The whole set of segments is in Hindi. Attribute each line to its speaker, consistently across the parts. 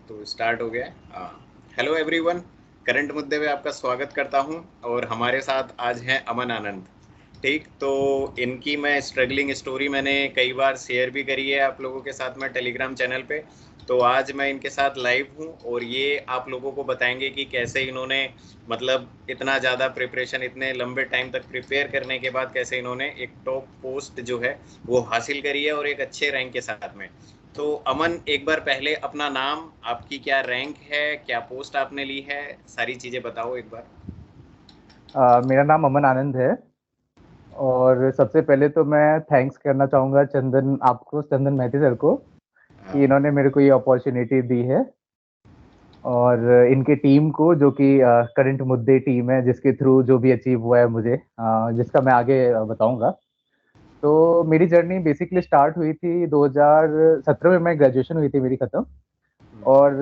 Speaker 1: तो स्टार्ट हो गया। हेलो एवरीवन, करंट मुद्दे पे आपका स्वागत करता हूं। और हमारे साथ आज हैं अमन आनंद। ठीक, तो इनकी मैं स्ट्रगलिंग स्टोरी मैंने कई बार शेयर भी करी है आप लोगों के साथ में टेलीग्राम चैनल पे। तो आज मैं इनके साथ लाइव हूं और ये आप लोगों को बताएंगे कि कैसे इन्होंने मतलब इतना ज़्यादा प्रिपरेशन, इतने लंबे टाइम तक प्रिपेयर करने के बाद कैसे इन्होंने एक टॉप पोस्ट जो है वो हासिल करी है और एक अच्छे रैंक के साथ में। तो अमन, एक बार पहले अपना नाम, आपकी क्या रैंक है, क्या पोस्ट आपने ली है, सारी चीजें बताओ एक बार।
Speaker 2: मेरा नाम अमन आनंद है। और सबसे पहले तो मैं थैंक्स करना चाहूँगा चंदन मेहती सर को कि
Speaker 1: हाँ।
Speaker 2: इन्होंने मेरे को ये अपॉर्चुनिटी दी है। और इनके टीम को, जो कि करंट मुद्दे टीम है, जिसके थ्रू जो भी अचीव हुआ है मुझे, जिसका मैं आगे बताऊंगा। तो मेरी जर्नी बेसिकली स्टार्ट हुई थी 2017 में। मैं ग्रेजुएशन हुई थी मेरी खत्म। और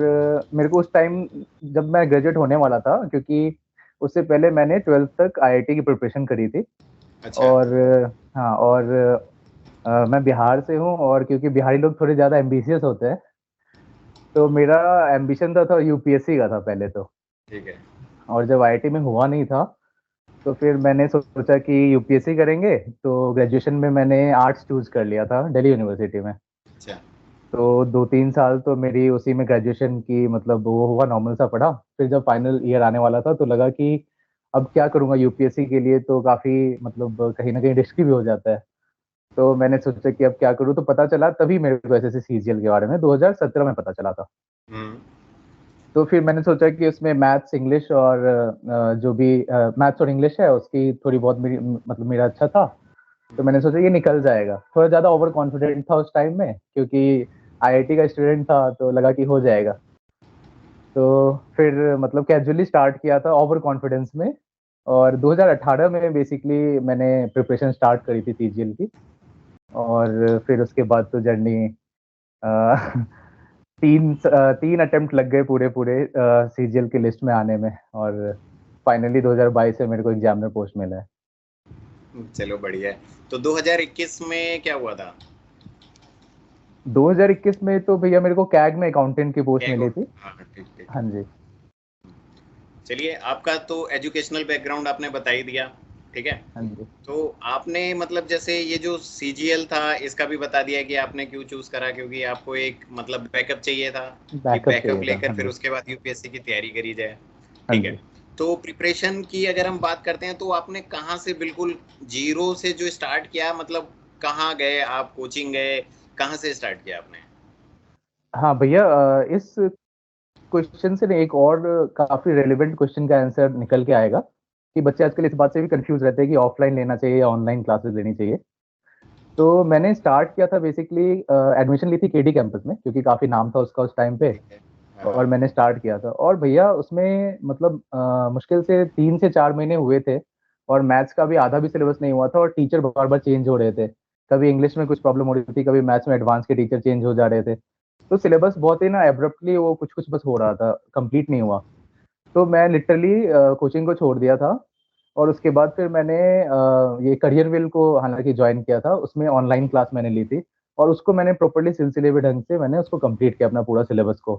Speaker 2: मेरे को उस टाइम, जब मैं ग्रेजुएट होने वाला था, क्योंकि उससे पहले मैंने 12th तक आईआईटी की प्रिपरेशन करी थी।
Speaker 1: अच्छा।
Speaker 2: और हाँ, और मैं बिहार से हूँ, और क्योंकि बिहारी लोग थोड़े ज़्यादा एम्बिशियस होते हैं, तो मेरा एम्बिशन था यूपीएससी का था पहले तो।
Speaker 1: ठीक है।
Speaker 2: और जब आईआईटी में हुआ नहीं था, तो फिर मैंने सोचा कि यूपीएससी करेंगे, तो ग्रेजुएशन में मैंने आर्ट्स चूज कर लिया था दिल्ली यूनिवर्सिटी में।
Speaker 1: अच्छा।
Speaker 2: तो 2-3 साल तो मेरी उसी में ग्रेजुएशन की, मतलब वो हुआ, नॉर्मल सा पढ़ा। फिर जब फाइनल ईयर आने वाला था, तो लगा कि अब क्या करूंगा, यूपीएससी के लिए तो काफ़ी, मतलब कहीं ना कहीं रिस्की भी हो जाता है। तो मैंने सोचा कि अब क्या करूँ, तो पता चला तभी मेरे को एसएससी सीजीएल के बारे में 2017 में पता चला था।
Speaker 1: हम्म।
Speaker 2: तो फिर मैंने सोचा कि उसमें मैथ्स, इंग्लिश और जो भी मैथ्स और इंग्लिश है, उसकी थोड़ी बहुत मेरी, मतलब मेरा अच्छा था। तो मैंने सोचा ये निकल जाएगा। थोड़ा ज़्यादा ओवर कॉन्फिडेंट था उस टाइम में, क्योंकि आईआईटी का स्टूडेंट था, तो लगा कि हो जाएगा। तो फिर मतलब कैजुअली स्टार्ट किया था ओवर कॉन्फिडेंस में। और 2018 में बेसिकली मैंने प्रिपरेशन स्टार्ट करी थी सीजीएल की। और फिर उसके बाद तो जर्नी, तीन अटेम्प्ट लग गए पूरे पूरे सीजीएल की लिस्ट में आने में। और फाइनली 2022 से मेरे को एग्जामिनर पोस्ट मिला है।
Speaker 1: चलो बढ़िया है। तो 2021 में क्या हुआ था?
Speaker 2: 2021 में तो भैया मेरे को कैग में अकाउंटेंट की पोस्ट
Speaker 1: एक
Speaker 2: मिली
Speaker 1: और।
Speaker 2: थी।
Speaker 1: हाँ, ठीक ठीक।
Speaker 2: हाँ जी।
Speaker 1: चलिए, आपका तो एजुकेशनल बैकग्राउंड आपने बता ही दिया। ठीक है।
Speaker 2: हाँ जी।
Speaker 1: तो आपने मतलब जैसे ये जो सीजीएल था इसका भी बता दिया कि आपने क्यों चूज करा, क्योंकि आपको एक मतलब बैकअप चाहिए था कि
Speaker 2: बैकअप
Speaker 1: बैकअप
Speaker 2: चाहिए था,
Speaker 1: लेकर
Speaker 2: हाँ
Speaker 1: फिर
Speaker 2: जी।
Speaker 1: उसके बाद यूपीएससी की तैयारी करी जाए।
Speaker 2: हाँ
Speaker 1: ठीक है।
Speaker 2: जी।
Speaker 1: तो प्रिपरेशन की अगर हम बात करते हैं तो आपने कहाँ से बिल्कुल जीरो से जो स्टार्ट किया, मतलब कहाँ गए आप, कोचिंग गए, कहाँ से स्टार्ट किया आपने?
Speaker 2: हाँ भैया, इस क्वेश्चन से ना एक और काफी रेलिवेंट क्वेश्चन का आंसर निकल के आएगा, कि बच्चे आजकल इस बात से भी कंफ्यूज रहते हैं कि ऑफलाइन लेना चाहिए या ऑनलाइन क्लासेस लेनी चाहिए। तो मैंने स्टार्ट किया था बेसिकली, एडमिशन ली थी केडी कैंपस में, क्योंकि काफी नाम था उसका उस टाइम पे।
Speaker 1: ठीक है। हाँ।
Speaker 2: और मैंने स्टार्ट किया था, और भैया उसमें मतलब मुश्किल से 3 से 4 महीने हुए थे। और मैथ्स का भी आधा भी सिलेबस नहीं हुआ था, और टीचर बार बार चेंज हो रहे थे। कभी इंग्लिश में कुछ प्रॉब्लम हो रही थी, कभी मैथ्स में एडवांस के टीचर चेंज हो जा रहे थे। तो सिलेबस बहुत ही ना एब्रप्टली वो कुछ कुछ बस हो रहा था, कंप्लीट नहीं हुआ। तो मैं लिटरली कोचिंग को छोड़ दिया था। और उसके बाद फिर मैंने ये करियर विल को हालांकि ज्वाइन किया था, उसमें ऑनलाइन क्लास मैंने ली थी। और उसको मैंने प्रॉपरली सिलसिले में ढंग से मैंने उसको कंप्लीट किया, अपना पूरा सिलेबस को।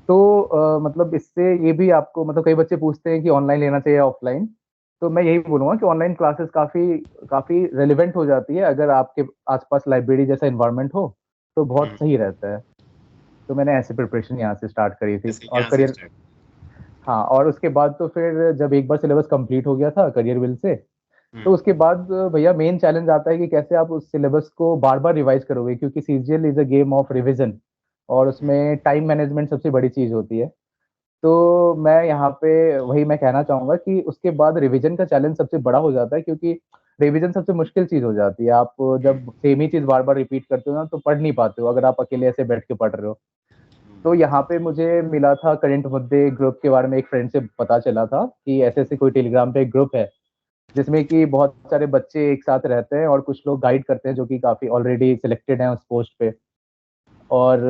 Speaker 2: तो मतलब इससे ये भी आपको, मतलब कई बच्चे पूछते हैं कि ऑनलाइन लेना चाहिए या ऑफलाइन। तो मैं यही बोलूंगा कि ऑनलाइन क्लासेस काफ़ी काफ़ी रेलिवेंट हो जाती है, अगर आपके आसपास लाइब्रेरी जैसा इन्वायरमेंट हो, तो बहुत
Speaker 1: हम्म।
Speaker 2: सही रहता है। तो मैंने ऐसे प्रिपरेशन यहाँ से स्टार्ट करी थी,
Speaker 1: जैसे
Speaker 2: और
Speaker 1: यहाँ से
Speaker 2: करियर।
Speaker 1: स्टार्ट।
Speaker 2: हाँ, और उसके बाद तो फिर जब एक बार सिलेबस कंप्लीट हो गया था करियर विल से, तो
Speaker 1: हम्म।
Speaker 2: उसके बाद भैया मेन चैलेंज आता है कि कैसे आप उस सिलेबस को बार बार रिवाइज करोगे, क्योंकि CGL is a game of revision. और
Speaker 1: हम्म।
Speaker 2: उसमें टाइम मैनेजमेंट सबसे बड़ी चीज़ होती है। तो मैं यहाँ पे वही मैं कहना चाहूंगा कि उसके बाद रिवीजन का चैलेंज सबसे बड़ा हो जाता है, क्योंकि रिवीजन सबसे मुश्किल चीज हो जाती है। आप जब सेम ही चीज बार बार रिपीट करते हो ना, तो पढ़ नहीं पाते हो, अगर आप अकेले ऐसे बैठ के पढ़ रहे हो। तो यहाँ पे मुझे मिला था करंट मुद्दे ग्रुप के बारे में, एक फ्रेंड से पता चला था कि ऐसे ऐसे कोई टेलीग्राम पे एक ग्रुप है, जिसमें कि बहुत सारे बच्चे एक साथ रहते हैं, और कुछ लोग गाइड करते हैं जो कि काफी ऑलरेडी सिलेक्टेड हैं उस पोस्ट पे। और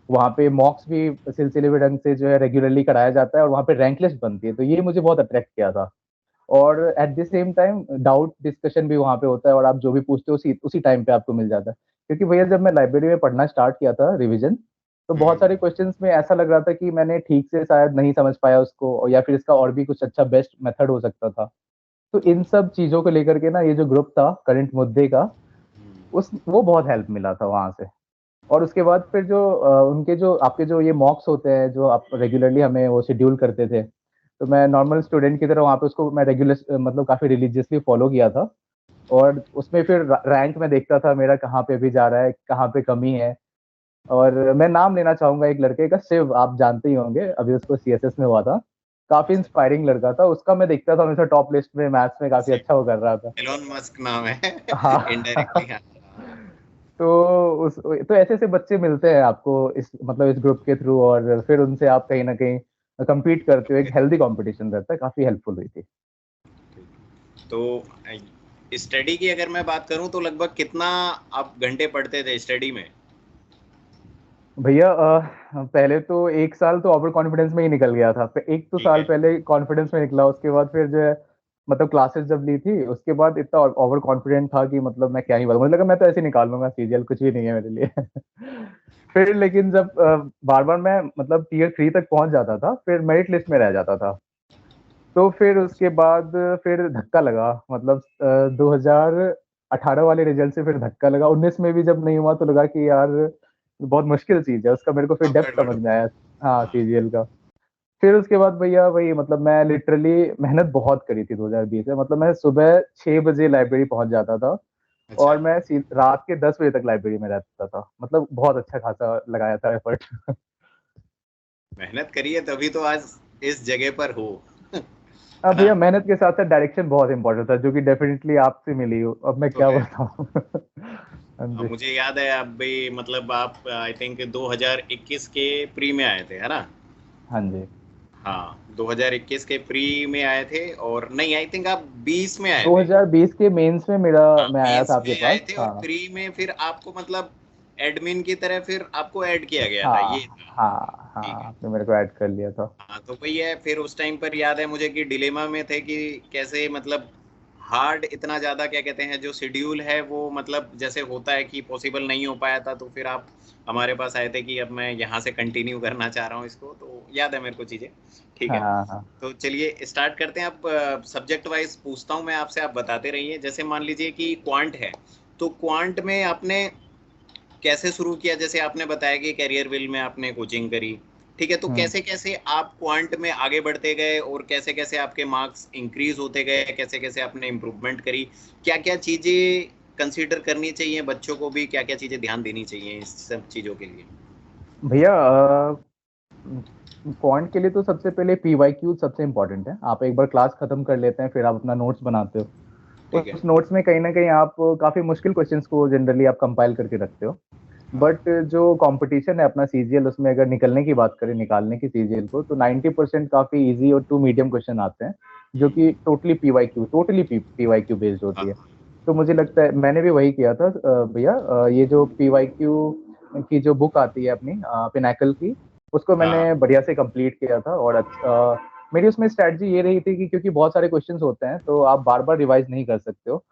Speaker 2: वहाँ पे मॉक्स भी सिलसिले में ढंग से जो है रेगुलरली कराया जाता है, और वहाँ पे रैंक लिस्ट बनती है, तो ये मुझे बहुत अट्रैक्ट किया था। और at the same time doubt discussion भी वहाँ पे होता है, और आप जो भी पूछते हो उसी उसी टाइम पे आपको मिल जाता है। क्योंकि भैया जब मैं लाइब्रेरी में पढ़ना स्टार्ट किया था रिवीजन, तो बहुत सारे क्वेश्चंस में ऐसा लग रहा था कि मैंने ठीक से शायद नहीं समझ पाया उसको, या फिर इसका और भी कुछ अच्छा बेस्ट मेथड हो सकता था। तो इन सब चीज़ों को लेकर के ना ये जो ग्रुप था करंट मुद्दे का, उस वो बहुत हेल्प मिला था वहाँ से। और उसके बाद फिर जो उनके जो आपके जो ये मॉक्स होते हैं, जो आप रेगुलरली हमें वो शेड्यूल करते थे, तो मैं नॉर्मल स्टूडेंट की तरह वहाँ पे उसको मैं रेगुलर मतलब काफ़ी रिलीजियसली फॉलो किया था। और उसमें फिर रैंक में देखता था मेरा कहाँ पे भी जा रहा है, कहाँ पे कमी है। और मैं नाम लेना चाहूँगा एक लड़के का, शिव, आप जानते ही होंगे, अभी उसको सीएसएस में हुआ था। काफ़ी
Speaker 1: अच्छा,
Speaker 2: इंस्पायरिंग लड़का था, उसका मैं देखता था हमेशा टॉप लिस्ट में, मैथ्स में काफ़ी अच्छा वो कर रहा था।
Speaker 1: एलोन मस्क नाम है।
Speaker 2: हाँ।
Speaker 1: इनडायरेक्टली हाँ।
Speaker 2: तो उस तो ऐसे-ऐसे बच्चे मिलते हैं आपको इस मतलब इस ग्रुप के थ्रू, और फिर उनसे आप कहीं न कहीं कम्पीट करते हो, एक हेल्दी कॉम्पिटिशन रहता है, काफ़ी हेल्पफुल हुई थी।
Speaker 1: तो स्टडी की अगर मैं बात करूं तो लगभग कितना आप घंटे पढ़ते थे स्टडी में?
Speaker 2: भैया पहले तो 1 साल तो ओवर कॉन्फिडेंस में ही निकल गया था। फिर 1 तो
Speaker 1: ठीक
Speaker 2: साल
Speaker 1: है।
Speaker 2: पहले कॉन्फिडेंस में निकला, उसके बाद फिर जो है मतलब क्लासेस जब ली थी, उसके बाद इतना ओवर कॉन्फिडेंट था कि मतलब मैं क्या ही बताऊँ। मुझे लगा मैं तो ऐसे ही निकाल लूँगा सीजीएल, कुछ भी नहीं है मेरे लिए। फिर लेकिन जब बार-बार मैं मतलब टियर 3 तक पहुँच जाता था, फिर मेरिट लिस्ट में रह जाता था। तो फिर उसके बाद फिर धक्का लगा, मतलब 2018 वाले रिजल्ट से फिर धक्का लगा। 19 में भी जब नहीं हुआ तो लगा कि यार बहुत मुश्किल चीज़ है, उसका मेरे को फिर
Speaker 1: अब
Speaker 2: डेप्थ
Speaker 1: गड़बड़
Speaker 2: समझ
Speaker 1: हो
Speaker 2: में
Speaker 1: गई।
Speaker 2: आया। हाँ,
Speaker 1: हाँ।
Speaker 2: सीजीएल का। फिर उसके बाद भैया वही मतलब मैं लिटरली मेहनत बहुत करी थी 2020 में, मतलब मैं सुबह 6 बजे लाइब्रेरी पहुँच जाता था,
Speaker 1: अच्छा,
Speaker 2: और मैं सी रात के 10 बजे तक लाइब्रेरी में रहता था। मतलब बहुत अच्छा खासा लगाया था एफर्ट।
Speaker 1: मेहनत करी है तभी तो आज इस जगह पर हो।
Speaker 2: हाँ
Speaker 1: है ना?
Speaker 2: भैया, मेहनत के साथ-साथ डायरेक्शन बहुत इम्पोर्टेंट था, जो कि डेफिनिटली आपसे मिली हो। अब मैं
Speaker 1: तो
Speaker 2: क्या
Speaker 1: है।
Speaker 2: बताऊँ? हाँ जी।
Speaker 1: मुझे याद है आप भी मतलब आप आई थिंक 2021 के प्री में आए थे, है ना?
Speaker 2: हाँ जी।
Speaker 1: हाँ, 2021 के प्री में आए थे और नहीं आई थिंक आप 20 में आए थे।
Speaker 2: 2020 के मेंस में
Speaker 1: हाँ,
Speaker 2: मैं आया था
Speaker 1: मेंस
Speaker 2: आपके
Speaker 1: में आए
Speaker 2: पास।
Speaker 1: थे और
Speaker 2: हाँ।
Speaker 1: प्री में फिर आपको मतलब एडमिन की तरह फिर आपको ऐड किया गया था, ये
Speaker 2: हाँ,
Speaker 1: था।
Speaker 2: हाँ,
Speaker 1: ठीक
Speaker 2: हाँ,
Speaker 1: है।
Speaker 2: आपने मेरे को ऐड कर लिया था।
Speaker 1: हाँ, तो वही है फिर उस टाइम पर याद है मुझे कि डिलेमा में थे कि कैसे मतलब हार्ड इतना ज़्यादा क्या कहते हैं जो शेड्यूल है वो मतलब जैसे होता है कि पॉसिबल नहीं हो पाया था, तो फिर आप हमारे पास आए थे कि अब मैं यहाँ से कंटिन्यू करना चाह रहा हूँ इसको, तो याद है मेरे को चीज़ें। ठीक है।
Speaker 2: हाँ, हाँ।
Speaker 1: तो चलिए स्टार्ट करते हैं। अब सब्जेक्ट वाइज पूछता हूँ मैं आपसे, आप बताते रहिए। जैसे मान लीजिए कि क्वांट है, तो क्वांट में आपने कैसे शुरू किया? जैसे आपने बताया कि कैरियर विल में आपने कोचिंग करी, ठीक है, तो
Speaker 2: हुँ।
Speaker 1: कैसे कैसे आप क्वांट में आगे बढ़ते गए और कैसे कैसे आपके मार्क्स इंक्रीज होते गए, कैसे कैसे आपने इम्प्रूवमेंट करी, क्या क्या चीजें कंसीडर करनी चाहिए बच्चों को भी, क्या क्या चीजें ध्यान देनी चाहिए इस सब चीजों के लिए?
Speaker 2: भैया क्वांट के लिए तो सबसे पहले पीवाईक्यू सबसे इम्पोर्टेंट है। आप एक बार क्लास खत्म कर लेते हैं, फिर आप अपना नोट्स बनाते हो।
Speaker 1: ठीक है।
Speaker 2: उस नोट्स में कहीं न कहीं आप काफ़ी मुश्किल क्वेश्चंस को जनरली आप कंपाइल करके रखते हो।
Speaker 1: हाँ।
Speaker 2: बट जो कॉम्पिटिशन है अपना सीजीएल, उसमें अगर निकलने की बात करें, निकालने की सीजीएल को, तो 90% काफ़ी ईज़ी और टू मीडियम क्वेश्चन आते हैं, जो कि टोटली पीवाईक्यू बेस्ड होती है।
Speaker 1: हाँ।
Speaker 2: तो मुझे लगता है मैंने भी वही किया था भैया। ये जो पीवाईक्यू की जो बुक आती है अपनी पिनैकल की, उसको
Speaker 1: हाँ।
Speaker 2: मैंने बढ़िया से कंप्लीट किया था। और मेरी उसमें स्ट्रैटेजी ये रही थी कि क्योंकि बहुत सारे क्वेश्चंस होते हैं, तो आप बार-बार रिवाइज़ नहीं कर सकते हो।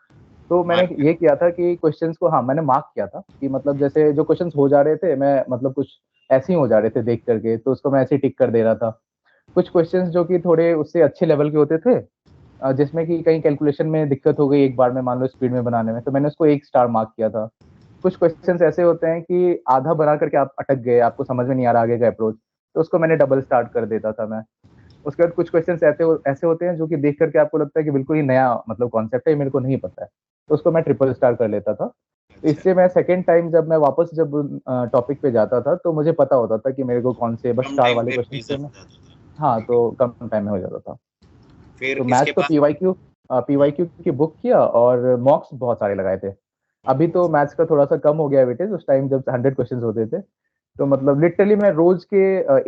Speaker 2: तो मैंने
Speaker 1: मार्क।
Speaker 2: ये किया था कि क्वेश्चंस को, हाँ, मैंने मार्क किया था कि मतलब जैसे जो क्वेश्चंस हो जा रहे थे, मैं मतलब कुछ ऐसे ही हो जा रहे थे देख कर के, तो उसको मैं ऐसे ही टिक कर दे रहा था। कुछ क्वेश्चंस जो कि थोड़े उससे अच्छे लेवल के होते थे, जिसमें कि कहीं कैलकुलेशन में दिक्कत हो गई एक बार में, मान लो स्पीड में बनाने में, तो मैंने उसको 1 स्टार मार्क किया था। कुछ क्वेश्चंस ऐसे होते हैं कि आधा बना करके आप अटक गए, आपको समझ में नहीं आ रहा आगे का अप्रोच, तो उसको मैंने डबल स्टार कर देता था मैं। उसके बाद कुछ क्वेश्चंस ऐसे होते हैं जो कि देख करके आपको लगता है कि बिल्कुल ही नया मतलब कॉन्सेप्ट है, ये मेरे को नहीं पता है, तो उसको मैं ट्रिपल स्टार कर लेता था। तो
Speaker 1: अच्छा।
Speaker 2: इससे मैं सेकंड टाइम जब मैं वापस जब टॉपिक पे जाता था, तो मुझे पता होता था कि मेरे को कौन से बस
Speaker 1: कम
Speaker 2: स्टार
Speaker 1: टाइम
Speaker 2: वाले
Speaker 1: पे
Speaker 2: क्वेश्चन
Speaker 1: रिवीजन
Speaker 2: करने।
Speaker 1: हो जाता था।
Speaker 2: हाँ,
Speaker 1: ठीक है।
Speaker 2: तो कम टाइम में हो जाता था।
Speaker 1: फिर
Speaker 2: तो
Speaker 1: इसके
Speaker 2: मैथ्स तो
Speaker 1: बाद।
Speaker 2: पीवाईक्यू की बुक किया, और मॉक्स बहुत सारे लगाए थे। अभी तो मैथ्स का थोड़ा-सा कम हो गया है वेटेज, उस टाइम जब 100 क्वेश्चंस होते थे, तो मतलब लिटरली मैं रोज़ के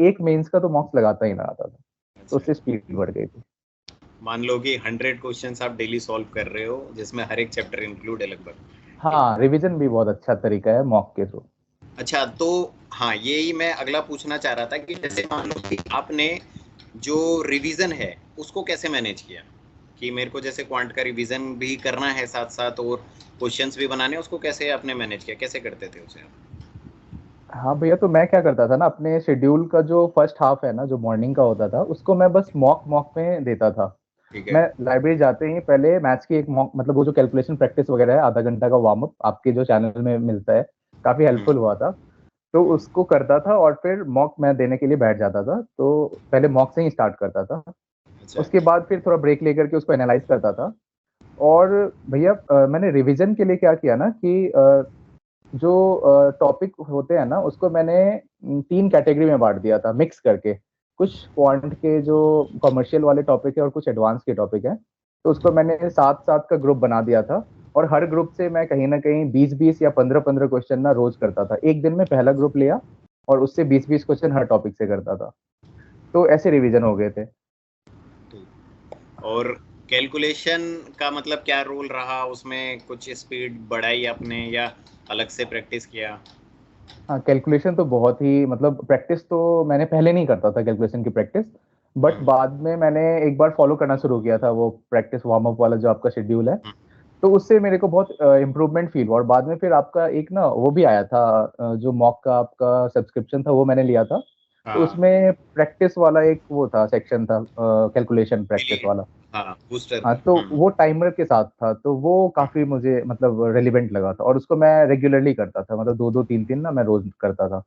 Speaker 2: एक मेंस का तो मॉक्स लगाता ही लगाता था। तो
Speaker 1: अच्छा,
Speaker 2: उससे स्पीड बढ़ गई थी।
Speaker 1: मान लो कि 100 क्वेश्चंस आप डेली सॉल्व कर रहे हो जिसमें हर एक चैप्टर इंक्लूड है लगभग। ठीक है।
Speaker 2: हाँ, रिवीजन भी बहुत अच्छा तरीका है मॉक के थ्रू।
Speaker 1: अच्छा, तो हाँ, यही मैं अगला पूछना चाह रहा था कि जैसे मान लो कि आपने जो रिवीजन है उसको कैसे मैनेज किया कि मेरे को जैसे क्वांट का रिवीजन भी करना है साथ साथ और क्वेश्चंस भी बनाने हैं, उसको कैसे आपने मैनेज किया, कैसे करते थे उसे आप?
Speaker 2: हाँ भैया, तो मैं क्या करता था ना, अपने शेड्यूल का जो फर्स्ट हाफ है ना, जो मॉर्निंग का होता था, उसको मैं बस मॉक मॉक में देता था।
Speaker 1: ठीक है।
Speaker 2: मैं लाइब्रेरी जाते ही पहले मैथ्स की एक मॉक, मतलब वो जो कैलकुलेशन प्रैक्टिस वगैरह है, आधा घंटा का वार्म अप आपके जो चैनल में मिलता है, काफी
Speaker 1: हम्म।
Speaker 2: हेल्पफुल हुआ था। तो
Speaker 1: हम्म।
Speaker 2: उसको करता था और फिर मॉक मैं देने के लिए बैठ जाता था। तो पहले मॉक से ही स्टार्ट करता था।
Speaker 1: अच्छा।
Speaker 2: उसके बाद फिर थोड़ा ब्रेक लेकर के उसको एनालाइज करता था। और भैया मैंने रिवीजन के लिए क्या किया ना कि जो टॉपिक होते हैं ना, उसको मैंने 3 कैटेगरी में बाँट दिया था मिक्स करके। कुछ क्वांट के जो कमर्शियल वाले टॉपिक है और कुछ एडवांस के टॉपिक हैं। तो उसको मैंने 7-7 का ग्रुप बना दिया था। और हर ग्रुप से मैं कहीं न कहीं 20-20 या 15-15 क्वेश्चन ना रोज़ करता था। एक दिन में पहला ग्रुप लिया और उससे 20-20 क्वेश्चन हर टॉपिक से करता था। तो ऐसे रिवीजन हो गए थे।
Speaker 1: और कैलकुलेशन का मतलब क्या रोल रहा उसमें? कुछ स्पीड बढ़ाई आपने या अलग से प्रैक्टिस किया?
Speaker 2: हाँ, कैलकुलेशन तो बहुत ही, मतलब प्रैक्टिस तो मैंने पहले नहीं करता था कैलकुलेशन की प्रैक्टिस। बट
Speaker 1: हम्म।
Speaker 2: बाद में मैंने एक बार फॉलो करना शुरू किया था वो प्रैक्टिस वार्म अप वाला जो आपका शेड्यूल है।
Speaker 1: हम्म।
Speaker 2: तो उससे मेरे को बहुत इम्प्रूवमेंट फील हुआ। और बाद में फिर आपका एक ना वो भी आया था, जो मॉक का आपका सब्सक्रिप्शन था वो मैंने लिया था। तो
Speaker 1: हाँ।
Speaker 2: उसमें प्रैक्टिस वाला एक वो था, सेक्शन था, कैलकुलेशन
Speaker 1: डेली।
Speaker 2: प्रैक्टिस वाला।
Speaker 1: हाँ, बूस्टर
Speaker 2: हाँ,
Speaker 1: का।
Speaker 2: तो
Speaker 1: हम्म।
Speaker 2: वो टाइमर के साथ था, तो वो
Speaker 1: हम्म।
Speaker 2: काफी मुझे मतलब रेलिवेंट लगा था और उसको मैं रेगुलरली करता था, मतलब 2-2 3-3 ना मैं रोज करता था।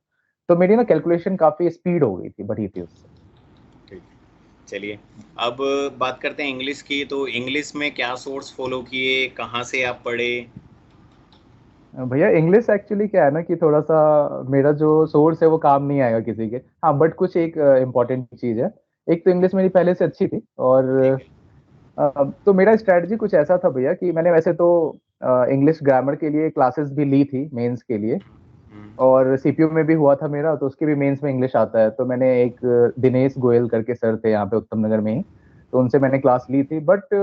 Speaker 2: तो मेरी ना कैलकुलेशन काफी स्पीड हो गई थी, बढ़ी थी उससे।
Speaker 1: ठीक। चलिए, अब बात करते हैं इंग्लिश की। तो इंग्लिश में क्या सोर्स फॉलो किए, कहाँ से आप पढ़े?
Speaker 2: भैया इंग्लिश एक्चुअली क्या है ना कि थोड़ा सा मेरा जो सोर्स है वो काम नहीं आएगा किसी के। हाँ, बट कुछ एक इम्पोर्टेंट चीज है। एक तो इंग्लिश मेरी पहले से अच्छी थी। और
Speaker 1: ठीक है।
Speaker 2: तो मेरा स्ट्रेटजी कुछ ऐसा था भैया कि मैंने वैसे तो इंग्लिश ग्रामर के लिए क्लासेस भी ली थी मेंस के लिए।
Speaker 1: हम्म।
Speaker 2: और सीपीयू में भी हुआ था मेरा, तो उसके भी मेंस में इंग्लिश आता है। तो मैंने एक दिनेश गोयल करके सर थे यहाँ पे उत्तम नगर में ही, तो उनसे मैंने क्लास ली थी। बट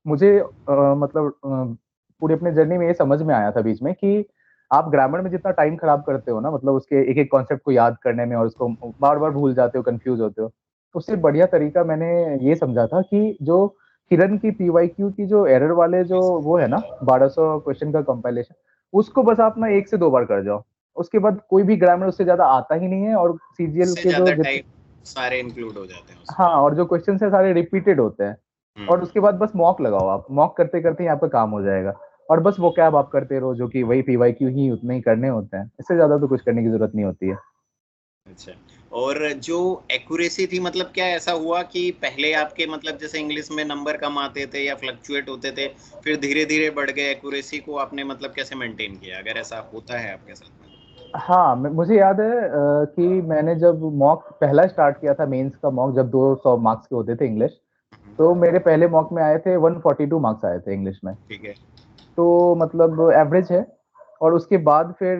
Speaker 2: मुझे मतलब पूरी अपनी जर्नी में ये समझ में आया था बीच में कि आप ग्रामर में जितना टाइम खराब करते हो ना, मतलब उसके एक एक कॉन्सेप्ट को याद करने में, और उसको बार बार भूल जाते हो, कंफ्यूज होते हो, उससे बढ़िया तरीका मैंने ये समझा था कि जो किरण की पीवाईक्यू की जो एरर वाले जो वो है ना, 1200 क्वेश्चन का कंपाइलेशन, उसको बस आप ना 1 से 2 बार कर जाओ। उसके बाद कोई भी ग्रामर उससे ज्यादा आता ही नहीं है। और सीजीएल
Speaker 1: उससे
Speaker 2: के जो
Speaker 1: ज़्यादा टाइप सारे इंक्लूड हो जाते हैं
Speaker 2: हाँ,
Speaker 1: उसमें।
Speaker 2: और जो क्वेश्चन है सारे रिपीटेड होते हैं। और उसके बाद बस मॉक लगाओ, आप मॉक करते करते ही आपका काम हो जाएगा। और बस वो कैब आप करते रहो, जो कि वही पीवाईक्यू ही उतने ही करने होते हैं, इससे ज्यादा तो कुछ करने की जरूरत नहीं होती है।
Speaker 1: अच्छा। और जो एक्यूरेसी थी, मतलब क्या ऐसा हुआ कि पहले आपके मतलब जैसे इंग्लिश में नंबर कम आते थे या फ्लक्चुएट होते थे, फिर धीरे धीरे बढ़ गए? एक्यूरेसी को आपने मतलब कैसे मेंटेन किया, अगर ऐसा होता है आपके साथ में?
Speaker 2: हाँ, मुझे याद है कि मैंने जब मॉक पहला स्टार्ट किया था, मेंस का मॉक, जब 200 मार्क्स के होते थे इंग्लिश,
Speaker 1: हम्म।
Speaker 2: तो मेरे पहले मॉक में आए थे 142 मार्क्स आए थे इंग्लिश में।
Speaker 1: ठीक है।
Speaker 2: तो मतलब एवरेज है। और उसके बाद फिर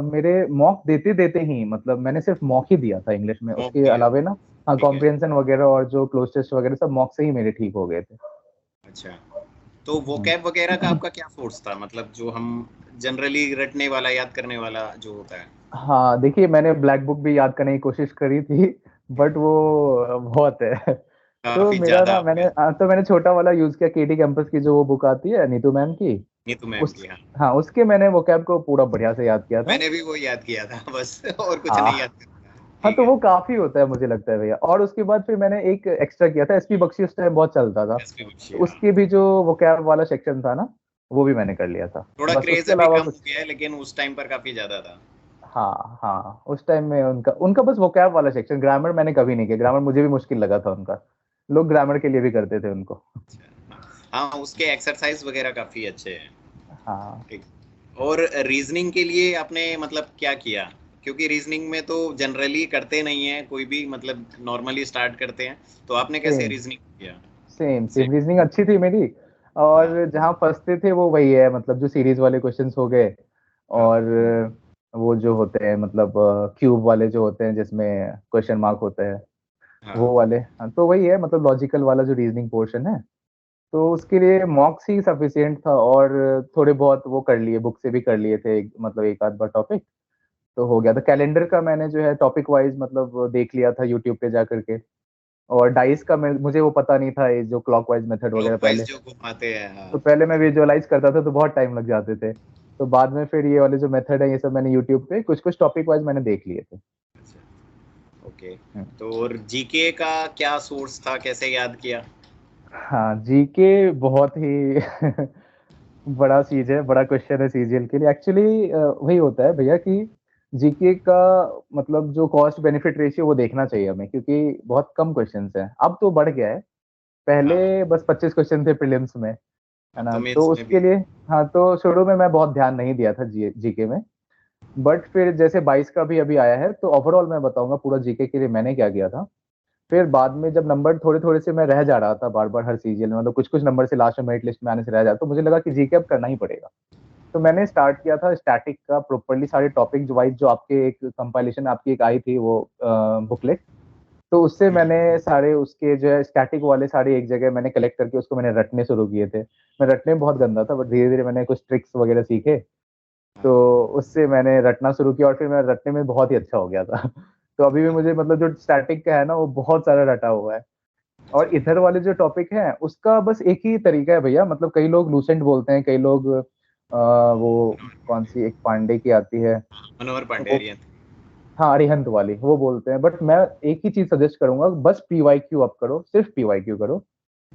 Speaker 2: मेरे मॉक देते देते ही, मतलब मैंने सिर्फ मॉक ही दिया था इंग्लिश में,
Speaker 1: मॉक
Speaker 2: उसके
Speaker 1: दिया।
Speaker 2: अलावे ना, हाँ,
Speaker 1: ठीक है।
Speaker 2: कॉम्प्रिहेंशन वगैरह और जो क्लोज टेस्ट वगैरह सब मॉक से ही मेरे ठीक हो गए थे।
Speaker 1: अच्छा। तो
Speaker 2: हम्म।
Speaker 1: वोकैब वगैरह का आपका क्या सोर्स था, मतलब जो हम जनरली रटने वाला, याद करने वाला जो होता है?
Speaker 2: हाँ, देखिए मैंने ब्लैक बुक भी याद करने की कोशिश करी थी, बट वो बहुत है। तो
Speaker 1: काफी
Speaker 2: मेरा
Speaker 1: ज्यादा
Speaker 2: ना,
Speaker 1: हो गया।
Speaker 2: मैंने छोटा वाला यूज किया, केटी कैंपस की जो वो बुक आती है नीतू मैम की।
Speaker 1: नीतू मैम
Speaker 2: उस
Speaker 1: की, हाँ।
Speaker 2: हाँ, उसके मैंने वोकैब को पूरा बढ़िया से याद किया था।
Speaker 1: मैंने भी वो याद किया था बस और कुछ नहीं
Speaker 2: हाँ।
Speaker 1: याद करना है।
Speaker 2: हाँ,
Speaker 1: ठीक
Speaker 2: तो
Speaker 1: है।
Speaker 2: वो काफी होता है मुझे लगता है भैया। और उसके बाद फिर मैंने एक एक्स्ट्रा किया था, एसपी बख्शी उस टाइम बहुत चलता था।
Speaker 1: एसपी बख्शी,
Speaker 2: तो
Speaker 1: हाँ।
Speaker 2: उसके भी जो वोकैब वाला सेक्शन था ना, वो भी मैंने कर लिया था।
Speaker 1: थोड़ा
Speaker 2: बस
Speaker 1: क्रेज
Speaker 2: उसके
Speaker 1: अभी
Speaker 2: अलावा
Speaker 1: कम हो
Speaker 2: कुछ।
Speaker 1: गया है, लेकिन उस टाइम पर काफी ज्यादा था।
Speaker 2: हाँ हाँ, उस टाइम में उनका उनका बस वोकैब वाला सेक्शन, ग्रामर मैंने कभी नहीं किया। ग्रामर मुझे भी मुश्किल लगा था उनका। लोग ग्रामर के लिए भी करते थे उनको।
Speaker 1: अच्छा। हाँ, उसके एक्सरसाइज वगैरह काफी अच्छे हैं।
Speaker 2: हाँ।
Speaker 1: ठीक। और रीजनिंग के लिए आपने मतलब क्या किया? क्योंकि रीजनिंग में तो जनरली करते नहीं है कोई भी, मतलब नॉर्मली स्टार्ट करते हैं। तो आपने कैसे
Speaker 2: सेम
Speaker 1: रीजनिंग किया?
Speaker 2: सेम
Speaker 1: से।
Speaker 2: सेम रीजनिंग अच्छी थी मेरी। और
Speaker 1: हाँ।
Speaker 2: जहाँ फंसते थे वो वही है, मतलब जो सीरीज वाले क्वेश्चंस हो गए।
Speaker 1: हाँ।
Speaker 2: और वो जो होते हैं, मतलब क्यूब वाले जो होते हैं जिसमें क्वेश्चन मार्क होते हैं,
Speaker 1: हाँ।
Speaker 2: वो वाले। हाँ, तो वही है, मतलब लॉजिकल वाला जो रीजनिंग पोर्शन है। तो उसके लिए मॉक्स ही सफिशियंट था। और थोड़े बहुत वो कर लिए, बुक से भी कर लिए थे, मतलब एक आध बार टॉपिक। तो हो गया था। कैलेंडर का मैंने जो है टॉपिक वाइज मतलब देख लिया था यूट्यूब पे जा करके। और डाइस का मुझे वो पता नहीं था, ये जो क्लॉकवाइज मेथड वगैरह
Speaker 1: क्लॉकवाइज
Speaker 2: पहले।
Speaker 1: जो घुमाते हैं, हाँ।
Speaker 2: तो पहले मैं विजुअलाइज करता था तो बहुत टाइम लग जाते थे। तो बाद में फिर ये वाले जो मेथड है ये सब मैंने यूट्यूब पे कुछ कुछ टॉपिक वाइज मैंने देख लिए थे।
Speaker 1: अच्छा, ओके।
Speaker 2: हम्म।
Speaker 1: तो और जीके का क्या सोर्स था, कैसे याद किया?
Speaker 2: हाँ, जीके बहुत ही बड़ा चीज है, बड़ा क्वेश्चन है सीजीएल के लिए। एक्चुअली वही होता है भैया कि जीके का मतलब जो कॉस्ट बेनिफिट रेशियो वो देखना चाहिए हमें, क्योंकि बहुत कम क्वेश्चंस हैं। अब तो बढ़ गया है,
Speaker 1: हाँ,
Speaker 2: पहले बस 25 क्वेश्चन थे प्रीलिम्स में, है
Speaker 1: अब
Speaker 2: ना?
Speaker 1: तो
Speaker 2: तो
Speaker 1: मेंस में भी
Speaker 2: उसके
Speaker 1: है।
Speaker 2: लिए हाँ, तो शुरू में मैं बहुत ध्यान नहीं दिया था जीके में। बट फिर जैसे 22 का भी अभी आया है, तो ओवरऑल मैं बताऊंगा पूरा जीके के लिए मैंने क्या किया था। फिर बाद में जब नंबर थोड़े थोड़े से मैं रह जा रहा था बार बार हर सीजीएल में, मतलब कुछ कुछ नंबर से लास्ट में मेरिट लिस्ट में आने से रह जाता, तो मुझे लगा कि जीके अब करना ही पड़ेगा। तो मैंने स्टार्ट किया था स्टैटिक का प्रॉपरली सारे टॉपिक वाइज, जो आपके एक कंपाइलेशन आपकी एक आई थी वो बुकलेट, तो उससे
Speaker 1: हम्म,
Speaker 2: मैंने सारे उसके जो है स्टैटिक वाले सारे एक जगह मैंने कलेक्ट करके उसको मैंने रटने शुरू किए थे। मैं रटने में बहुत गंदा था, बट धीरे धीरे मैंने कुछ ट्रिक्स वगैरह सीखे,
Speaker 1: हाँ,
Speaker 2: तो उससे मैंने रटना शुरू किया और फिर मैं रटने में बहुत ही अच्छा हो गया था। तो अभी भी
Speaker 1: हाँ,
Speaker 2: मुझे मतलब जो स्टैटिक का है ना वो बहुत सारा रटा हुआ है।
Speaker 1: अच्छा,
Speaker 2: और इधर वाले जो टॉपिक है उसका बस एक ही तरीका है भैया, मतलब कई लोग लूसेंट बोलते हैं, कई लोग वो कौन सी एक पांडे की आती है
Speaker 1: मनोहर
Speaker 2: वो,
Speaker 1: पांडेरियन।
Speaker 2: हाँ अरिहंत वाली वो बोलते हैं। बट मैं एक ही चीज सजेस्ट करूंगा, बस पीवाईक्यू आप करो, सिर्फ पीवाईक्यू करो,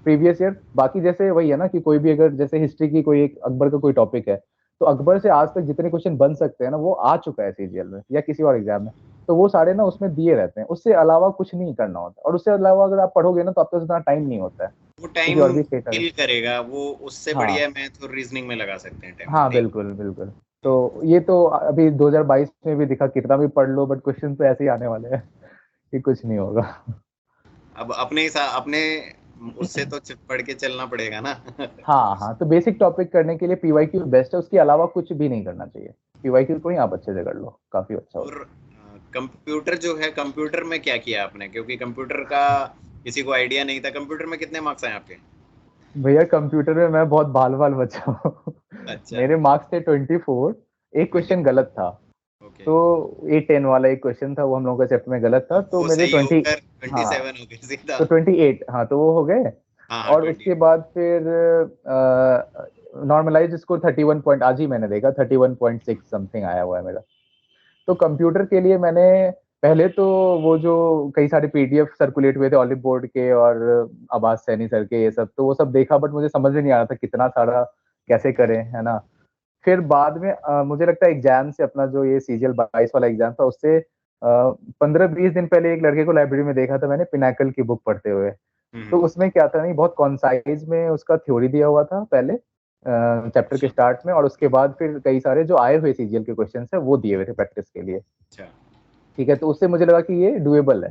Speaker 2: प्रीवियस ईयर। बाकी जैसे वही है ना कि कोई भी अगर जैसे हिस्ट्री की कोई एक अकबर का कोई टॉपिक है, तो अकबर से आज तक जितने क्वेश्चन बन सकते हैं ना वो आ चुका है सीजीएल में या किसी और एग्जाम में, तो वो सारे ना उसमें दिए रहते हैं। उससे अलावा कुछ नहीं करना होता, और उससे अलावा अगर आप पढ़ोगे ना तो आपके पास उतना टाइम नहीं होता है
Speaker 1: वो
Speaker 2: किसी
Speaker 1: टाइम
Speaker 2: और भी स्टेट।
Speaker 1: किल करेगा वो, उससे
Speaker 2: हाँ
Speaker 1: बढ़िया मैथ और रीजनिंग में लगा सकते हैं टाइम,
Speaker 2: हाँ,
Speaker 1: ठीक।
Speaker 2: बिल्कुल बिल्कुल। तो ये तो अभी 2022 में भी दिखा, कितना भी पढ़ लो बट क्वेश्चन तो ऐसे ही आने वाले हैं कि कुछ नहीं होगा।
Speaker 1: अब अपने उससे तो पढ़ के चलना पड़ेगा ना।
Speaker 2: हाँ हाँ, तो बेसिक टॉपिक करने के लिए पीवाईक्यू बेस्ट है, उसके अलावा कुछ भी नहीं करना चाहिए। पीवाईक्यू को ही आप अच्छे से कर लो, काफी अच्छा
Speaker 1: और
Speaker 2: होता
Speaker 1: कंप्यूटर जो है, कंप्यूटर में क्या किया आपने? क्योंकि कंप्यूटर का किसी को आइडिया नहीं था। कंप्यूटर में कितने मार्क्स आए आपके?
Speaker 2: है। भैया कंप्यूटर में मैं बहुत बाल बाल बचा हूँ।
Speaker 1: अच्छा,
Speaker 2: मेरे मार्क्स थे 24। एक
Speaker 1: ट्वेंटी
Speaker 2: क्वेश्चन गलत था,
Speaker 1: ओके।
Speaker 2: तो 810 वाला एक क्वेश्चन था वो हम लोगों का चैप्टर में गलत था,
Speaker 1: तो
Speaker 2: तो
Speaker 1: वो
Speaker 2: मेरे
Speaker 1: सही
Speaker 2: 20।
Speaker 1: होकर ट्वेंटी
Speaker 2: हाँ,
Speaker 1: सेवन हो गए सीधा।
Speaker 2: तो 28, हाँ तो वो हो गए।
Speaker 1: हाँ हाँ,
Speaker 2: और
Speaker 1: ट्वेंटी।
Speaker 2: उसके बाद फिर नॉर्मलाइज स्कोर 31 पॉइंट, आज ही मैंने देखा 31.6 समथिंग आया हुआ है मेरा। तो कंप्यूटर के लिए मैंने पहले तो वो जो कई सारे पीडीएफ सर्कुलेट हुए थे ऑलिव बोर्ड के और अब्बास सैनी सर के, ये सब तो वो सब देखा, बट मुझे समझ में नहीं आ रहा था कितना सारा कैसे करें, है ना? फिर बाद में मुझे लगता है एग्जाम से अपना जो ये सीजीएल 22 वाला एग्जाम था उससे 15-20 दिन पहले एक लड़के को लाइब्रेरी में देखा था मैंने, पिनाकल की बुक पढ़ते हुए। तो
Speaker 1: हम्म,
Speaker 2: उसमें क्या था नहीं, बहुत कॉन्साइज में उसका थ्योरी दिया हुआ था पहले चैप्टर के
Speaker 1: अच्छा,
Speaker 2: स्टार्ट में, और उसके बाद फिर कई सारे जो आए हुए सीजीएल के क्वेश्चन है वो दिए हुए थे प्रैक्टिस के लिए।
Speaker 1: अच्छा।
Speaker 2: ठीक है, तो उससे मुझे लगा कि ये डुएबल है।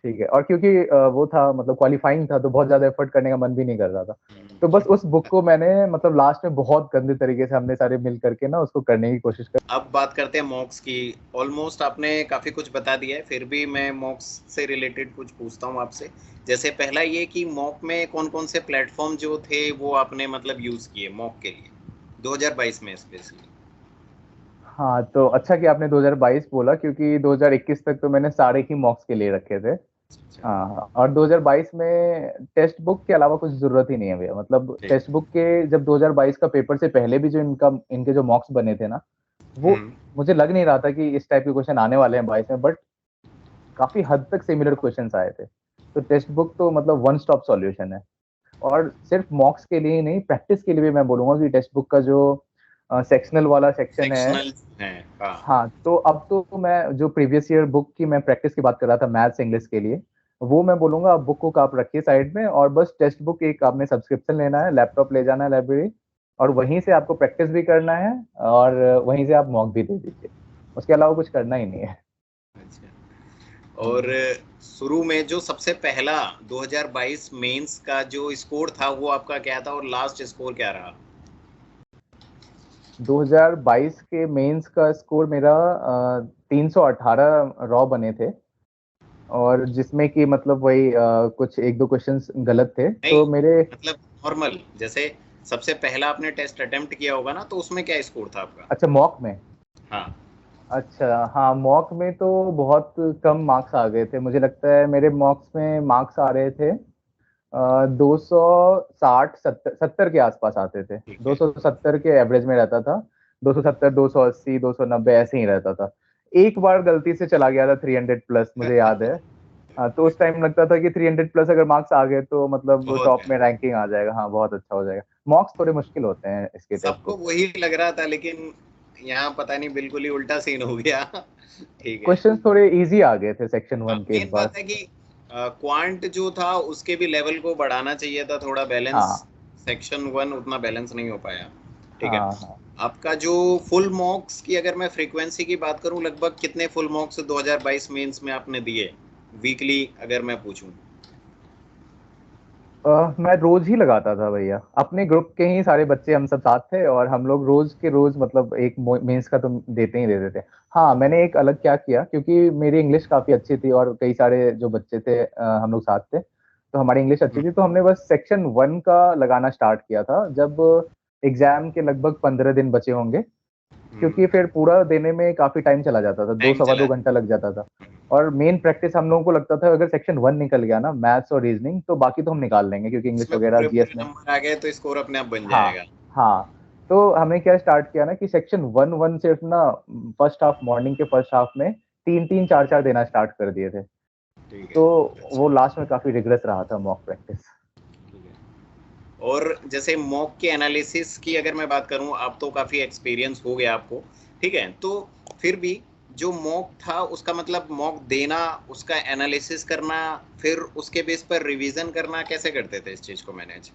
Speaker 2: ठीक है, और क्योंकि वो था मतलब क्वालिफाइंग था, तो बहुत ज्यादा एफर्ट करने का मन भी नहीं कर रहा था। तो बस उस बुक को मैंने मतलब लास्ट में बहुत गंदे तरीके से हमने सारे मिल करके ना उसको करने की कोशिश कर।
Speaker 1: अब बात करते हैं मॉक्स की। ऑलमोस्ट आपने काफ़ी कुछ बता दिया है, फिर भी मैं मॉक्स से रिलेटेड कुछ पूछता हूँ आपसे। जैसे पहला ये कि मॉक में कौन कौन से प्लेटफॉर्म जो थे वो आपने मतलब यूज़ किए मॉक के लिए 2022 में स्पेशली?
Speaker 2: हाँ, तो अच्छा कि आपने 2022 बोला, क्योंकि 2021 तक तो मैंने सारे ही मॉक्स के लिए रखे थे।
Speaker 1: अच्छा,
Speaker 2: हाँ, और 2022 में टेस्ट बुक के अलावा कुछ जरूरत ही नहीं है भैया। मतलब
Speaker 1: ठीक।
Speaker 2: टेक्स्ट बुक के जब 2022 का पेपर से पहले भी जो इनके जो मॉक्स बने थे ना, वो
Speaker 1: हम्म,
Speaker 2: मुझे लग नहीं रहा था कि इस टाइप के क्वेश्चन आने वाले हैं 22 में, बट काफी हद तक सिमिलर क्वेश्चंस आए थे। तो टेक्स्ट बुक तो मतलब वन स्टॉप सॉल्यूशन है। और सिर्फ मॉक्स के लिए ही नहीं, प्रैक्टिस के लिए भी मैं बोलूंगा कि टेक्स्ट बुक का जो सेक्शनल वाला सेक्शन है।
Speaker 1: सेक्शनल हैं, हाँ।
Speaker 2: हाँ, तो अब तो मैं जो प्रीवियस ईयर बुक की मैं प्रैक्टिस की बात कर रहा था मैथ्स इंग्लिश के लिए, वो मैं बोलूंगा आप बुक को आप रखिए साइड में, और बस टेक्स्ट बुक एक आपने सब्सक्रिप्शन लेना है, लैपटॉप ले जाना है लाइब्रेरी, और वहीं से आपको प्रैक्टिस भी करना है, और वहीं से आप मॉक भी दे दीजिए। उसके अलावा कुछ करना ही नहीं है।
Speaker 1: अच्छा, और
Speaker 2: हम्म।
Speaker 1: शुरू में जो सबसे पहला 2022 मेंस का जो स्कोर था वो आपका क्या था, और लास्ट स्कोर क्या रहा?
Speaker 2: 2022 के मेंस का स्कोर मेरा 318 रॉ बने थे, और जिसमें कि मतलब वही कुछ एक दो क्वेश्चंस गलत थे
Speaker 1: नहीं,
Speaker 2: तो मेरे।
Speaker 1: मतलब नॉर्मल, जैसे सबसे पहला आपने टेस्ट अटेम्प्ट किया होगा ना, तो उसमें क्या स्कोर था आपका?
Speaker 2: अच्छा, मॉक में।
Speaker 1: हाँ,
Speaker 2: अच्छा हाँ, मॉक में तो बहुत कम मार्क्स आ गए थे। मुझे लगता है मेरे मॉक्स में मार्क्स आ रहे थे 260, 70 के आसपास आते थे,
Speaker 1: ठीक
Speaker 2: दो
Speaker 1: है।
Speaker 2: सौ सत्तर के एवरेज में रहता था। 270, 280, 290 ऐसे ही रहता था। एक बार गलती से चला गया था 300 प्लस, मुझे याद है। हाँ, तो उस टाइम लगता था कि 300 प्लस अगर मार्क्स आ गए तो मतलब
Speaker 1: बहुत
Speaker 2: टॉप
Speaker 1: है।
Speaker 2: में रैंकिंग आ जाएगा, हाँ बहुत अच्छा हो जाएगा। मॉक्स थोड़े मुश्किल होते हैं इसके टाइप
Speaker 1: सबको
Speaker 2: के।
Speaker 1: वही लग रहा था, लेकिन यहाँ पता नहीं बिल्कुल ही उल्टा सीन हो गया। ठीक है।
Speaker 2: क्वेश्चंस थोड़े इजी आ गए थे सेक्शन
Speaker 1: हाँ,
Speaker 2: 1 के इस
Speaker 1: मेन
Speaker 2: बार।
Speaker 1: बात है कि क्वांट जो था उसके भी लेवल को बढ़ाना चाहिए था थोड़ा बैलेंस।
Speaker 2: हाँ
Speaker 1: सेक्शन 1 उतना बैलेंस नहीं हो पाया। ठीक है।
Speaker 2: हाँ हाँ।
Speaker 1: आपका जो फुल मॉक्स की अगर मैं फ्रीक्वेंसी की बात करूं, लगभग कितने फुल मॉक्स 2022 मेंस में आपने दिए वीकली, अगर मैं पूछूं?
Speaker 2: मैं रोज ही लगाता था भैया, अपने ग्रुप के ही सारे बच्चे हम सब साथ थे और हम लोग रोज के रोज मतलब एक मेंस का तो देते ही देते थे। हाँ, मैंने एक अलग क्या किया, क्योंकि मेरी इंग्लिश काफी अच्छी थी और कई सारे जो बच्चे थे हम लोग साथ थे, तो हमारी इंग्लिश अच्छी
Speaker 1: हम्म,
Speaker 2: थी, तो हमने बस सेक्शन 1 का लगाना स्टार्ट किया था जब एग्जाम के लगभग 15 दिन बचे होंगे। क्योंकि फिर पूरा देने में काफी टाइम चला जाता था, दो
Speaker 1: टाइम
Speaker 2: सवा
Speaker 1: चला।
Speaker 2: दो घंटा लग जाता था। और मेन प्रैक्टिस हम लोगों को लगता था अगर सेक्शन 1 निकल गया ना, मैथ्स और रीजनिंग, तो बाकी तो हम निकाल लेंगे क्योंकि इंग्लिश
Speaker 1: उसमें
Speaker 2: वगैरह
Speaker 1: पूरे
Speaker 2: जीएस
Speaker 1: पूरे
Speaker 2: में।
Speaker 1: नंबर आ गए तो स्कोर अपने आप बन
Speaker 2: हाँ
Speaker 1: जाएगा।
Speaker 2: हाँ। तो हमने क्या स्टार्ट किया ना कि सेक्शन 1 सिर्फ ना फर्स्ट हाफ, मॉर्निंग के फर्स्ट हाफ में 3 3 4 4 देना स्टार्ट कर दिए थे।
Speaker 1: ठीक है।
Speaker 2: तो वो
Speaker 1: अच्छा।
Speaker 2: लास्ट में काफी रिग्रेस रहा था मॉक प्रैक्टिस।
Speaker 1: ठीक है। और जैसे मॉक के एनालिसिस की अगर मैं बात करूं, आप तो काफ़ी एक्सपीरियंस हो गया आपको। ठीक है। तो फिर भी जो मॉक था उसका मतलब मॉक देना, उसका एनालिसिस करना, फिर उसके बेस पर रिवीजन करना, कैसे करते थे इस चीज़ को मैनेज?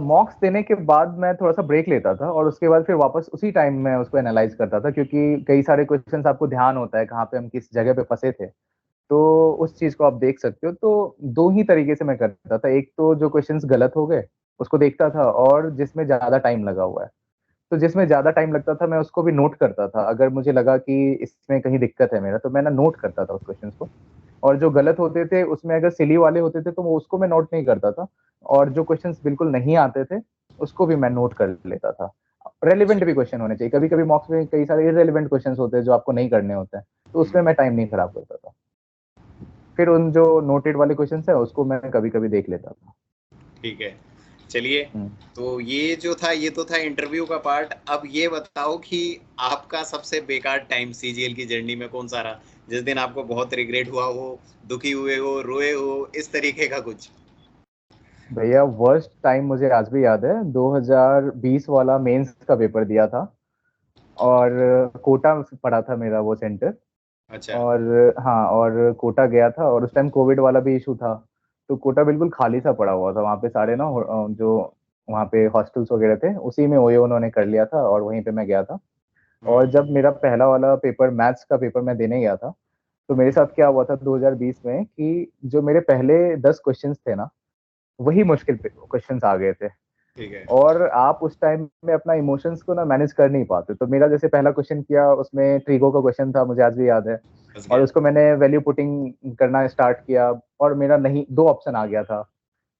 Speaker 2: मॉक्स देने के बाद मैं थोड़ा सा ब्रेक लेता था और उसके बाद फिर वापस उसी टाइम में उसको एनालाइज करता था, क्योंकि कई सारे क्वेश्चंस आपको ध्यान होता है कहाँ पे हम किस जगह पे फंसे थे। तो उस चीज को आप देख सकते हो। तो दो ही तरीके से मैं करता था, एक तो जो क्वेश्चंस गलत हो गए उसको देखता था, और जिसमें ज्यादा टाइम लगा हुआ है, तो जिसमें ज्यादा टाइम लगता था मैं उसको भी नोट करता था। अगर मुझे लगा कि इसमें कहीं दिक्कत है मेरा, तो मैं ना नोट करता था उस क्वेश्चन को। और जो गलत होते थे उसमें अगर सिली वाले होते थे तो वो उसको मैं नोट नहीं करता था। और जो क्वेश्चंस बिल्कुल नहीं आते थे उसको भी मैं नोट कर लेता था।
Speaker 1: अच्छा।
Speaker 2: रेलिवेंट भी क्वेश्चन होने चाहिए, कभी कभी मॉक्स में कई सारे इरेलीवेंट क्वेश्चंस होते हैं जो आपको नहीं करने होते हैं, तो उसमें मैं टाइम नहीं खराब करता था। फिर उन जो नोटेड वाले क्वेश्चंस है उसको मैं कभी कभी देख लेता था।
Speaker 1: ठीक है। चलिए।
Speaker 2: हम्म।
Speaker 1: तो ये जो था ये तो था इंटरव्यू का पार्ट। अब ये बताओ कि आपका सबसे बेकार टाइम सीजीएल की जर्नी में कौन सा रहा, जिस दिन आपको बहुत रिग्रेट हुआ हो, दुखी हुए हो, रोए हो, इस तरीके का कुछ?
Speaker 2: भैया वर्स्ट टाइम मुझे आज भी याद है, 2020 वाला मेंस का पेपर दिया था और कोटा पड़ा था मेरा वो सेंटर।
Speaker 1: अच्छा।
Speaker 2: और हाँ, और कोटा गया था और उस टाइम कोविड वाला भी इशू था। तो कोटा बिल्कुल खाली सा पड़ा हुआ था, वहाँ पे सारे ना जो वहाँ पे हॉस्टल्स वगैरह थे उसी में ओयो उन्होंने कर लिया था और वहीं पे मैं गया था। और
Speaker 1: हम्म।
Speaker 2: जब मेरा पहला वाला पेपर मैथ्स का पेपर मैं देने गया था, तो मेरे साथ क्या हुआ था 2020 में कि जो मेरे पहले 10 क्वेश्चंस थे ना, वही मुश्किल क्वेश्चंस आ गए थे।
Speaker 1: ठीक है।
Speaker 2: और आप उस टाइम में अपना इमोशंस को ना मैनेज कर नहीं पाते। तो मेरा जैसे पहला क्वेश्चन किया, उसमें ट्रिगो का क्वेश्चन था, मुझे आज भी याद है।
Speaker 1: फंस
Speaker 2: और
Speaker 1: गया।
Speaker 2: उसको मैंने वैल्यू पुटिंग करना स्टार्ट किया और मेरा नहीं, दो ऑप्शन आ गया था।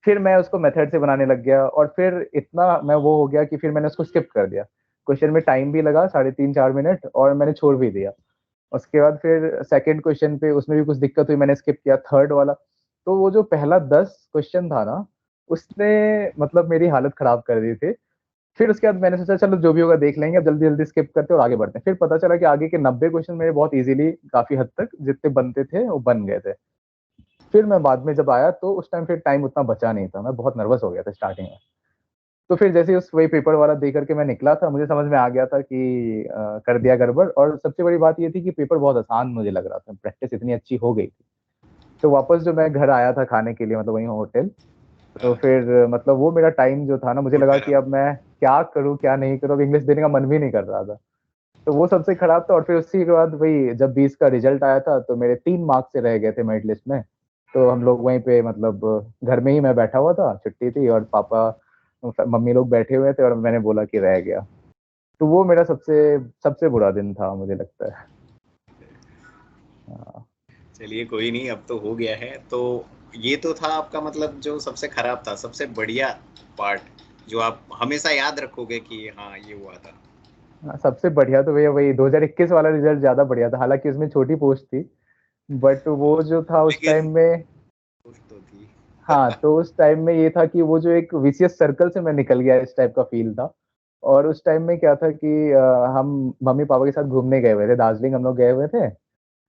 Speaker 2: फिर मैं उसको मेथड से बनाने लग गया और फिर इतना मैं वो हो गया कि फिर मैंने उसको स्किप कर दिया। क्वेश्चन में टाइम भी लगा 3.5 4 मिनट और मैंने छोड़ भी दिया। उसके बाद फिर सेकंड क्वेश्चन पे उसमें भी कुछ दिक्कत हुई, मैंने स्किप किया थर्ड वाला। तो वो जो पहला 10 क्वेश्चन था ना, उसने मतलब मेरी हालत खराब कर दी थी। फिर उसके बाद मैंने सोचा चलो जो भी होगा देख लेंगे, अब जल्दी जल्दी स्किप करते हैं और आगे बढ़ते हैं। फिर पता चला कि आगे के 90 क्वेश्चन मेरे बहुत इजीली, काफी हद तक जितने बनते थे वो बन गए थे। फिर मैं बाद में जब आया तो उस टाइम फिर टाइम उतना बचा नहीं था, मैं बहुत नर्वस हो गया था स्टार्टिंग में। तो फिर जैसे ही उस वही पेपर वाला दे करके मैं निकला था, मुझे समझ में आ गया था कि कर दिया गड़बड़। और सबसे बड़ी बात ये थी कि पेपर बहुत आसान मुझे लग रहा था, प्रैक्टिस इतनी अच्छी हो गई थी। तो वापस जो मैं घर आया था खाने के लिए, मतलब वहीं होटल, तो
Speaker 1: हाँ।
Speaker 2: फिर मतलब वो मेरा टाइम जो था ना, मुझे
Speaker 1: मूड
Speaker 2: लगा कि
Speaker 1: खराब।
Speaker 2: अब मैं क्या करूं क्या नहीं करूं, अब इंग्लिश देने का मन भी नहीं कर रहा था। तो वो सबसे खराब था। और फिर उसी के बाद वही जब 20 का रिजल्ट आया था तो मेरे 3 मार्क्स से रह गए थे मेरिट लिस्ट में। तो हम लोग वहीं पे मतलब घर में ही मैं बैठा हुआ था, छुट्टी थी, और पापा मम्मी लोग बैठे हुए थे और मैंने बोला कि रह गया। तो वो मेरा सबसे सबसे बुरा दिन था मुझे लगता है। हाँ।
Speaker 1: चलिए कोई नहीं, अब तो हो गया है। तो ये तो था आपका मतलब जो सबसे खराब था, सबसे बढ़िया पार्ट जो आप हमेशा याद रखोगे कि हाँ ये हुआ था।
Speaker 2: हाँ, सबसे बढ़िया तो भैया वही 2021 वाला रिजल्ट ज्यादा बढ़िया था, हालांकि उसमें छोटी पोस्ट थी, बट वो जो था उस टाइम
Speaker 1: लेकिन
Speaker 2: में।
Speaker 1: कुछ तो थी।
Speaker 2: हाँ, तो उस टाइम में ये था कि वो जो एक विशियस सर्कल से मैं निकल गया, इस टाइप का फील था। और उस टाइम में क्या था कि हम मम्मी पापा के साथ घूमने गए हुए थे, दार्जिलिंग हम लोग गए हुए थे।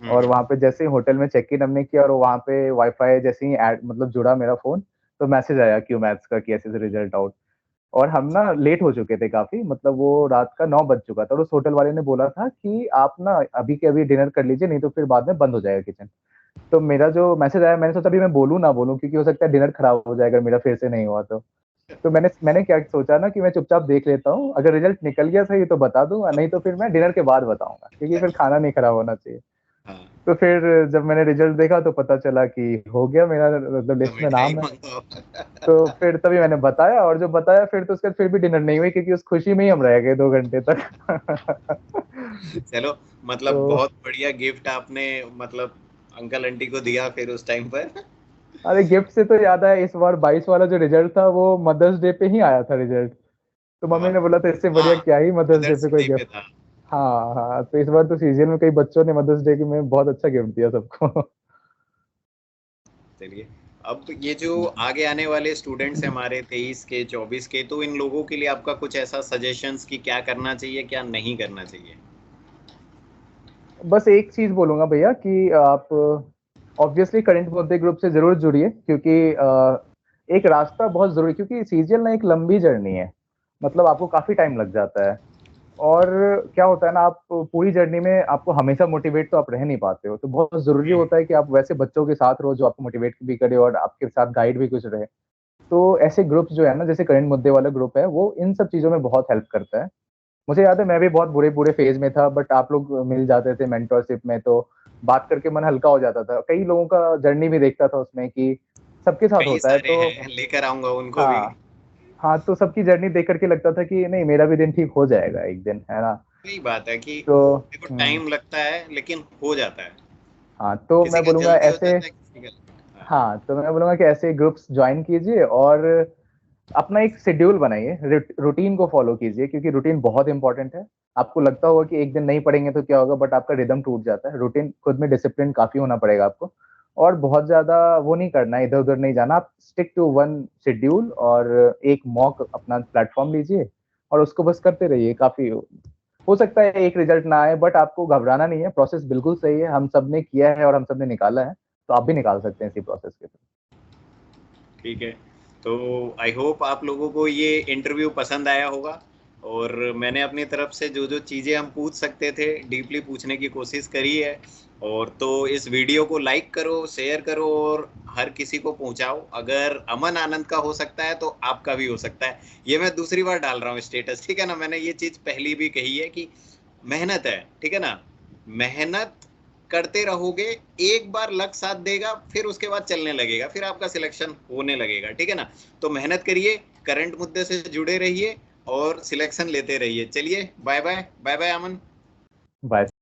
Speaker 2: और वहाँ पे जैसे ही होटल में चेक इन हमने किया और वहाँ पे वाईफाई जैसे ही ऐड मतलब जुड़ा मेरा फ़ोन, तो मैसेज आया क्यू मैथ्स का कि ऐसे-ऐसे रिजल्ट आउट। और हम ना लेट हो चुके थे काफ़ी, मतलब वो रात का 9 बज चुका था और उस होटल वाले ने बोला था कि आप ना अभी के अभी डिनर कर लीजिए, नहीं तो फिर बाद में बंद हो जाएगा किचन। तो मेरा जो मैसेज आया मैंने सोचा अभी मैं बोलूँ ना बोलूँ, क्योंकि हो सकता है डिनर खराब हो जाए अगर मेरा फिर से नहीं हुआ तो। तो मैंने क्या सोचा ना कि मैं चुपचाप देख लेता हूँ, अगर रिजल्ट निकल गया सही तो बता दूँगा, नहीं तो फिर मैं डिनर के बाद बताऊँगा, क्योंकि फिर खाना नहीं खराब होना चाहिए।
Speaker 1: हाँ,
Speaker 2: तो फिर जब मैंने रिजल्ट देखा तो पता चला कि हो गया, मेरा मतलब
Speaker 1: तो
Speaker 2: लिस्ट में
Speaker 1: मिठाई
Speaker 2: नाम है।
Speaker 1: मंगाओ।
Speaker 2: तो फिर तभी मैंने बताया, और जो बताया फिर तो उसके बाद फिर भी डिनर नहीं हुई, क्योंकि उस खुशी में ही हम रह गए 2 घंटे तक।
Speaker 1: चलो, मतलब
Speaker 2: तो
Speaker 1: बहुत बढ़िया गिफ्ट आपने मतलब अंकल आंटी को दिया फिर उस टाइम पर।
Speaker 2: अरे गिफ्ट से तो याद आया, इस बार 22 वाला जो रिजल्ट था वो मदर्स डे पे ही आया था रिजल्ट। तो मम्मी
Speaker 1: वाह।
Speaker 2: ने बोला था इससे बढ़िया
Speaker 1: हाँ,
Speaker 2: क्या ही मदर्स डे
Speaker 1: मदर्स
Speaker 2: पे कोई
Speaker 1: डे पे
Speaker 2: गिफ्ट।
Speaker 1: था।
Speaker 2: हाँ, हाँ, तो इस बार तो सीजीएल में कई बच्चों ने मदर्स डे के में बहुत अच्छा गिफ्ट दिया सबको।
Speaker 1: चलिए, अब ये जो आगे आने वाले स्टूडेंट्स हैं हमारे 23 के 24 के, तो इन लोगों के लिए आपका कुछ ऐसा सजेशंस कि क्या करना चाहिए क्या नहीं करना चाहिए?
Speaker 2: बस एक चीज़ बोलूँगा भैया कि आप ऑब्वियसली करंट बुद्धि ग्रुप से ज़रूर जुड़िए, क्योंकि एक रास्ता बहुत ज़रूरी, क्योंकि सीजीएल ना एक लंबी जर्नी है। मतलब आपको काफ़ी टाइम लग जाता है। और क्या होता है ना, आप पूरी जर्नी में आपको हमेशा मोटिवेट तो आप रह नहीं पाते हो, तो बहुत ज़रूरी
Speaker 1: हम्म,
Speaker 2: होता है कि आप वैसे बच्चों के साथ रहो जो आपको मोटिवेट भी करे और आपके साथ गाइड भी कुछ रहे। तो ऐसे ग्रुप्स जो है ना, जैसे करंट मुद्दे वाला ग्रुप है, वो इन सब चीज़ों में बहुत हेल्प करता है। मुझे याद है मैं भी बहुत बुरे-बुरे फेज़ में था, बट आप लोग मिल जाते थे मेंटरशिप में, तो बात करके मन हल्का हो जाता था। कई लोगों का जर्नी भी देखता था उसमें कि सबके साथ
Speaker 1: कई
Speaker 2: होता है,
Speaker 1: सारे
Speaker 2: तो
Speaker 1: हैं, लेकर आऊंगा उनको भी।
Speaker 2: हाँ, हाँ, तो सबकी जर्नी देख कर के लगता था कि नहीं, मेरा भी दिन ठीक हो जाएगा एक दिन, है ना?
Speaker 1: वही बात है कि
Speaker 2: तो
Speaker 1: देखो,
Speaker 2: हुँ,
Speaker 1: टाइम लगता है लेकिन हो जाता है।
Speaker 2: हाँ, तो
Speaker 1: किसी
Speaker 2: मैं
Speaker 1: का
Speaker 2: बोलूँगा
Speaker 1: जल्दी हो
Speaker 2: ऐसे,
Speaker 1: जाता है, किसी का। हाँ।
Speaker 2: हाँ, तो मैं बोलूँगा कि ऐसे ग्रुप्स जॉइन कीजिए और अपना एक शेड्यूल बनाइए, रूटीन को फ़ॉलो कीजिए, क्योंकि रूटीन बहुत इम्पोर्टेंट है। आपको लगता होगा कि एक दिन नहीं पढ़ेंगे तो क्या होगा, बट आपका रिदम टूट जाता है। रूटीन खुद में डिसिप्लिन काफ़ी होना पड़ेगा आपको, और बहुत ज़्यादा वो नहीं करना है, इधर-उधर नहीं जाना। आप स्टिक टू वन शेड्यूल और एक मॉक अपना प्लेटफ़ॉर्म लीजिए और उसको बस करते रहिए, काफ़ी हो सकता है एक रिज़ल्ट ना आए, बट आपको घबराना नहीं है, प्रोसेस बिल्कुल सही है, हम सबने किया है और हम सबने निकाला है, तो आप भी निकाल सकते हैं इसी प्रोसेस के थ्रू।
Speaker 1: ठीक है, तो आई होप आप लोगों को ये इंटरव्यू पसंद आया होगा। और मैंने अपनी तरफ से जो जो चीज़ें हम पूछ सकते थे डीपली पूछने की कोशिश करी है। और तो इस वीडियो को लाइक करो, शेयर करो और हर किसी को पहुंचाओ। अगर अमन आनंद का हो सकता है तो आपका भी हो सकता है। ये मैं दूसरी बार डाल रहा हूँ स्टेटस, ठीक है ना? मैंने ये चीज़ पहले भी कही है कि मेहनत है, ठीक है ना? मेहनत करते रहोगे, एक बार लक साथ देगा, फिर उसके बाद चलने लगेगा, फिर आपका सिलेक्शन होने लगेगा, ठीक है ना? तो मेहनत करिए, करंट मुद्दे से जुड़े रहिए और सिलेक्शन लेते रहिए। चलिए, बाय बाय, बाय बाय अमन।
Speaker 2: बाय।